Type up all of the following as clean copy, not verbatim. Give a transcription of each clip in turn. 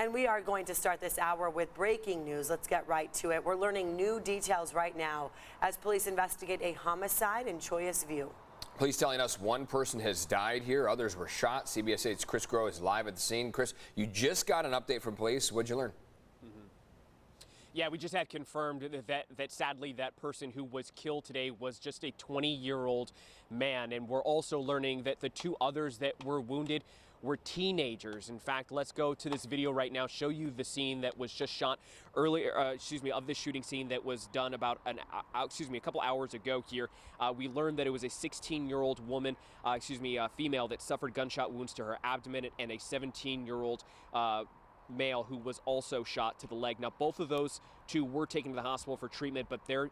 And we are going to start this hour with breaking news. Let's get right to it. We're learning new details right now as police investigate a homicide in Chollas View. Police telling us one person has died here, others were shot. CBS 8's Chris Groh is live at the scene. Chris, you just got an update from police. What'd you learn? Yeah, we just had confirmed that sadly that person who was killed today was just a 20-year-old man. And we're also learning that the two others that were wounded were teenagers. In fact, let's go to this video right now, show you the scene that was just shot earlier, of this shooting scene that was done about a couple hours ago here. We learned that it was a 16-year-old woman, female that suffered gunshot wounds to her abdomen and a 17-year-old male who was also shot to the leg. Now, both of those two were taken to the hospital for treatment, but their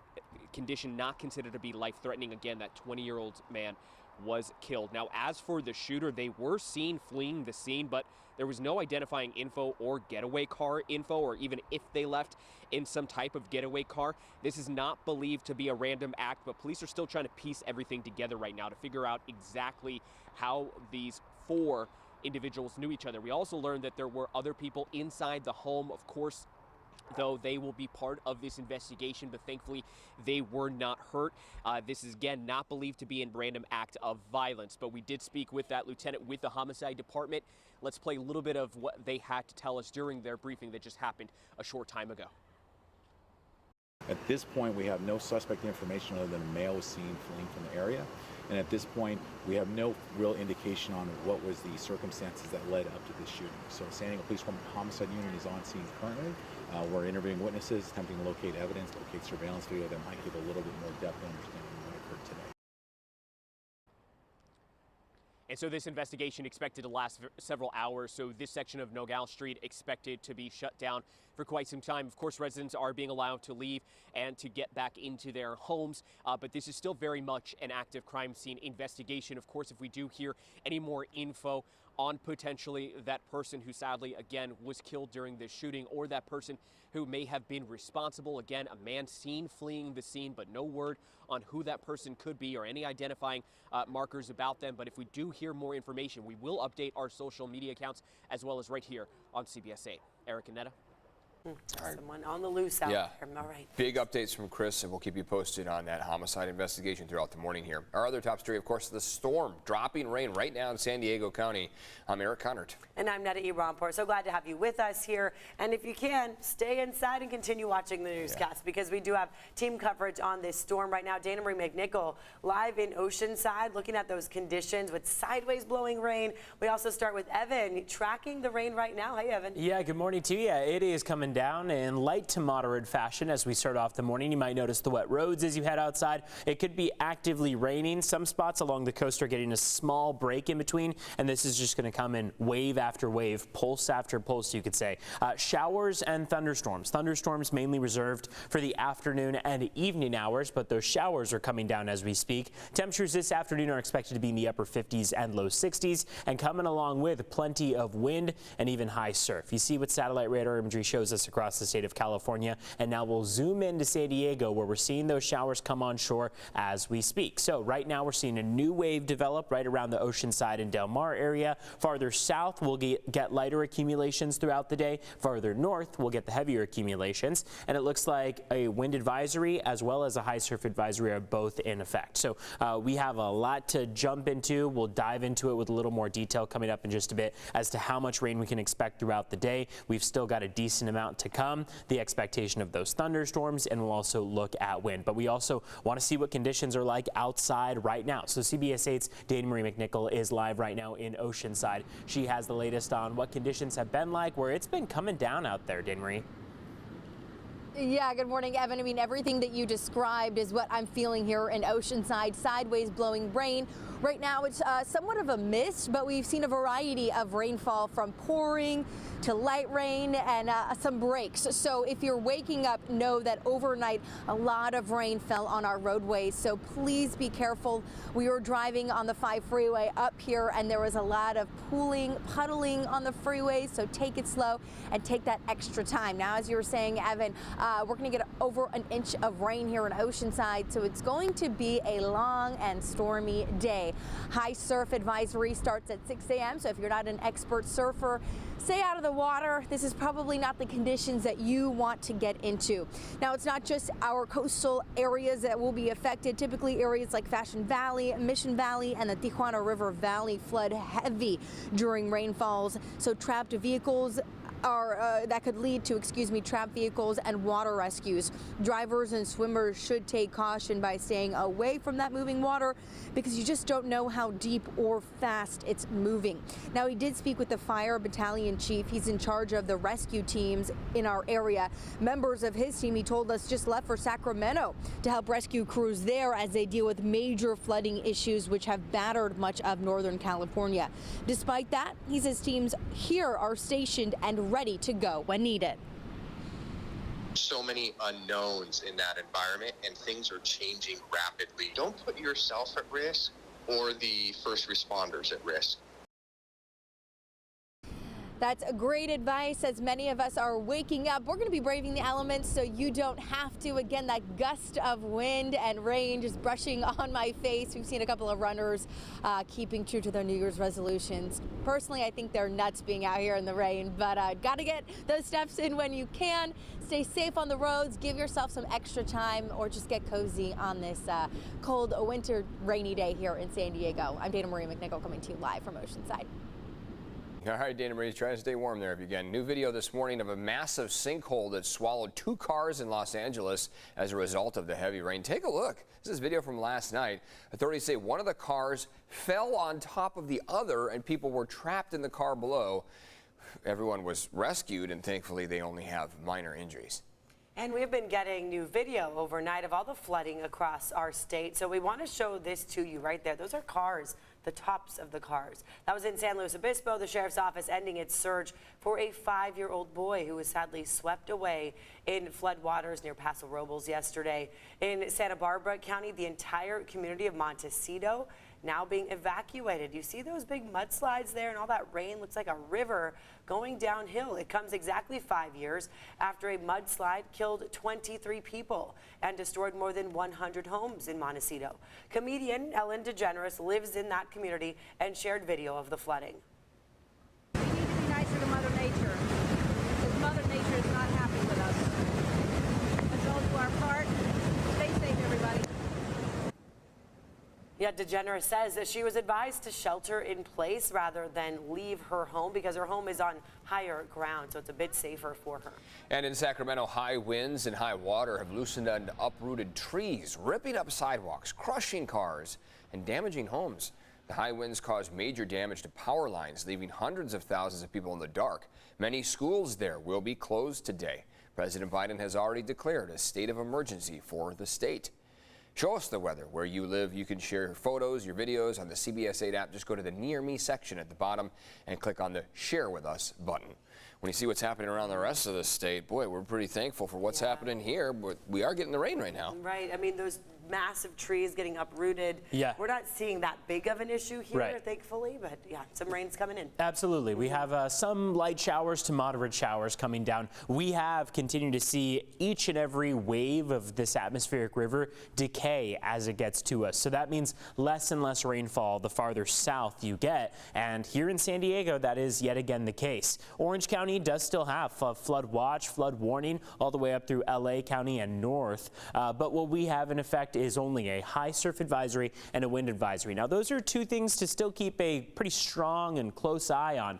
condition not considered to be life-threatening. Again, that 20-year-old man was killed. Now, as for the shooter, they were seen fleeing the scene, but there was no identifying info or getaway car info, or even if they left in some type of getaway car. This is not believed to be a random act, but police are still trying to piece everything together right now to figure out exactly how these four individuals knew each other. We also learned that there were other people inside the home, of course, though they will be part of this investigation, but thankfully they were not hurt. This is, again, not believed to be a random act of violence, but we did speak with that lieutenant with the homicide department. Let's play a little bit of what they had to tell us during their briefing that just happened a short time ago. At this point, we have no suspect information other than a male was seen fleeing from the area. And at this point, we have no real indication on what was the circumstances that led up to this shooting. So San Diego Police Homicide Unit is on scene currently. We're interviewing witnesses, attempting to locate evidence, locate surveillance video that might give a little bit more depth and understanding of what occurred today. And so this investigation expected to last several hours. So this section of Nogales Street expected to be shut down for quite some time. Of course, residents are being allowed to leave and to get back into their homes. But this is still very much an active crime scene investigation. Of course, if we do hear any more info on potentially that person who sadly, again, was killed during this shooting, or that person who may have been responsible. Again, a man seen fleeing the scene, but no word on who that person could be or any identifying markers about them. But if we do hear more information, we will update our social media accounts as well as right here on CBS 8. Eric and Netta. Someone on the loose out there. All right. Big updates from Chris, and we'll keep you posted on that homicide investigation throughout the morning here. Our other top story, of course, the storm, dropping rain right now in San Diego County. I'm Eric Connert. And I'm Netta Rampur. So glad to have you with us here. And if you can, stay inside and continue watching the newscast because we do have team coverage on this storm right now. Dana Marie McNichol live in Oceanside looking at those conditions with sideways blowing rain. We also start with Evan tracking the rain right now. Hey, Evan. Yeah, good morning to you. Yeah, it is coming down in light to moderate fashion as we start off the morning. You might notice the wet roads as you head outside. It could be actively raining. Some spots along the coast are getting a small break in between, and this is just going to come in wave after wave, pulse after pulse, you could say. Showers and thunderstorms. Thunderstorms mainly reserved for the afternoon and evening hours, but those showers are coming down as we speak. Temperatures this afternoon are expected to be in the upper 50s and low 60s, and coming along with plenty of wind and even high surf. You see what satellite radar imagery shows us across the state of California, and now we'll zoom into San Diego where we're seeing those showers come on shore as we speak. So right now we're seeing a new wave develop right around the Oceanside and Del Mar area. Farther south we'll get lighter accumulations throughout the day. Farther north we'll get the heavier accumulations, and it looks like a wind advisory as well as a high surf advisory are both in effect. So we have a lot to jump into. We'll dive into it with a little more detail coming up in just a bit as to how much rain we can expect throughout the day. We've still got a decent amount to come. The expectation of those thunderstorms, and we'll also look at wind. But we also want to see what conditions are like outside right now. So CBS 8's Dana Marie McNichol is live right now in Oceanside. She has the latest on what conditions have been like, where it's been coming down out there. Dana Marie. Yeah, good morning, Evan. I mean, everything that you described is what I'm feeling here in Oceanside. Sideways blowing rain. Right now it's somewhat of a mist, but we've seen a variety of rainfall from pouring to light rain and some breaks. So if you're waking up, know that overnight a lot of rain fell on our roadways. So please be careful. We were driving on the 5 freeway up here and there was a lot of puddling on the freeway. So take it slow and take that extra time. Now, as you were saying, Evan, we're going to get over an inch of rain here in Oceanside. So it's going to be a long and stormy day. High surf advisory starts at 6 a.m. So if you're not an expert surfer, stay out of the water. This is probably not the conditions that you want to get into. Now, it's not just our coastal areas that will be affected. Typically, areas like Fashion Valley, Mission Valley, and the Tijuana River Valley flood heavy during rainfalls. So trapped vehicles that could lead to, trapped vehicles and water rescues. Drivers and swimmers should take caution by staying away from that moving water because you just don't know how deep or fast it's moving. Now, he did speak with the fire battalion chief. He's in charge of the rescue teams in our area. Members of his team, he told us, just left for Sacramento to help rescue crews there as they deal with major flooding issues which have battered much of Northern California. Despite that, he says teams here are stationed and ready to go when needed. So many unknowns in that environment, and things are changing rapidly. Don't put yourself at risk or the first responders at risk. That's great advice as many of us are waking up. We're going to be braving the elements so you don't have to. Again, that gust of wind and rain just brushing on my face. We've seen a couple of runners keeping true to their New Year's resolutions. Personally, I think they're nuts being out here in the rain, but got to get those steps in when you can. Stay safe on the roads, give yourself some extra time, or just get cozy on this cold winter rainy day here in San Diego. I'm Dana Marie McNichol coming to you live from Oceanside. All right, Dana Marie's trying to stay warm there if you can. New video this morning of a massive sinkhole that swallowed 2 cars in Los Angeles as a result of the heavy rain. Take a look. This is video from last night. Authorities say one of the cars fell on top of the other and people were trapped in the car below. Everyone was rescued and thankfully they only have minor injuries. And we've been getting new video overnight of all the flooding across our state. So we want to show this to you right there. Those are cars, the tops of the cars. That was in San Luis Obispo, the sheriff's office ending its search for a 5-year-old boy who was sadly swept away in floodwaters near Paso Robles yesterday. In Santa Barbara County, the entire community of Montecito now being evacuated. You see those big mudslides there and all that rain looks like a river going downhill. It comes exactly 5 years after a mudslide killed 23 people and destroyed more than 100 homes in Montecito. Comedian Ellen DeGeneres lives in that community and shared video of the flooding. We need to be nicer to Mother Nature because Mother Nature is not happy with us. Let's all do our part. Stay safe, everybody. Yet DeGeneres says that she was advised to shelter in place rather than leave her home because her home is on higher ground, so it's a bit safer for her. And in Sacramento, high winds and high water have loosened and uprooted trees, ripping up sidewalks, crushing cars, and damaging homes. The high winds caused major damage to power lines, leaving hundreds of thousands of people in the dark. Many schools there will be closed today. President Biden has already declared a state of emergency for the state. Show us the weather where you live. You can share your photos, your videos on the CBS 8 app. Just go to the Near Me section at the bottom and click on the Share With Us button. When you see what's happening around the rest of the state, boy, we're pretty thankful for what's happening here, but we are getting the rain right now. Right. I mean, those massive trees getting uprooted. Yeah. We're not seeing that big of an issue here, Right. thankfully, but yeah, some rain's coming in. Absolutely. We have some light showers to moderate showers coming down. We have continued to see each and every wave of this atmospheric river decay as it gets to us. So that means less and less rainfall the farther south you get. And here in San Diego, that is yet again the case. Orange County does still have a flood watch, flood warning all the way up through LA County and north. But what we have in effect is only a high surf advisory and a wind advisory. Now, those are two things to still keep a pretty strong and close eye on,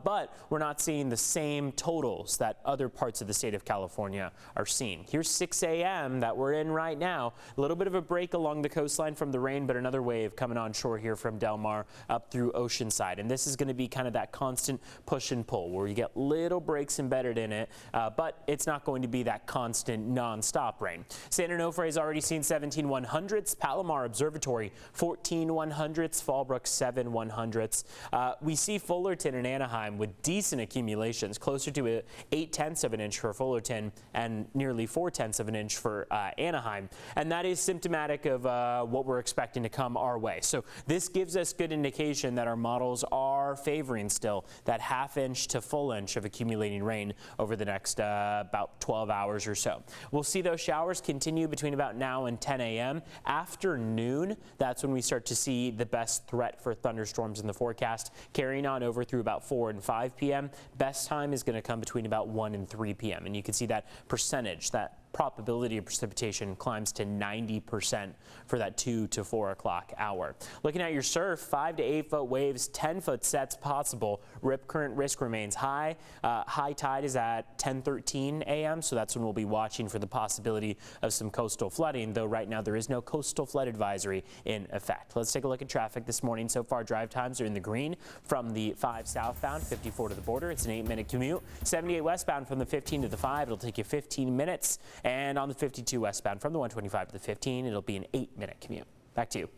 but we're not seeing the same totals that other parts of the state of California are seeing. Here's 6 a.m. that we're in right now. A little bit of a break along the coastline from the rain, but another wave coming on shore here from Del Mar up through Oceanside. And this is going to be kind of that constant push and pull where you get little breaks embedded in it, but it's not going to be that constant non-stop rain. San Onofre has already seen 17/100ths, Palomar Observatory 14/100ths, Fallbrook 7/100ths. We see Fullerton and Anaheim with decent accumulations, closer to 8/10 of an inch for Fullerton and nearly 4/10 of an inch for Anaheim. And that is symptomatic of what we're expecting to come our way. So this gives us good indication that our models are favoring still that ½ inch to full inch of accumulating rain over the next about 12 hours or so. We'll see those showers continue between about now and 10 a.m. After noon, that's when we start to see the best threat for thunderstorms in the forecast, carrying on over through about 4 and 5 p.m. Best time is going to come between about 1 and 3 p.m. And you can see that percentage, that probability of precipitation climbs to 90% for that 2 to 4 o'clock hour. Looking at your surf, 5 to 8 foot waves, 10-foot sets possible. Rip current risk remains high. High tide is at 10:13 a.m., so that's when we'll be watching for the possibility of some coastal flooding, though right now there is no coastal flood advisory in effect. Let's take a look at traffic this morning. So far, drive times are in the green from the 5 southbound, 54 to the border. It's an 8-minute commute. 78 westbound from the 15 to the 5. It'll take you 15 minutes. And on the 52 westbound from the 125 to the 15, it'll be an 8-minute commute. Back to you.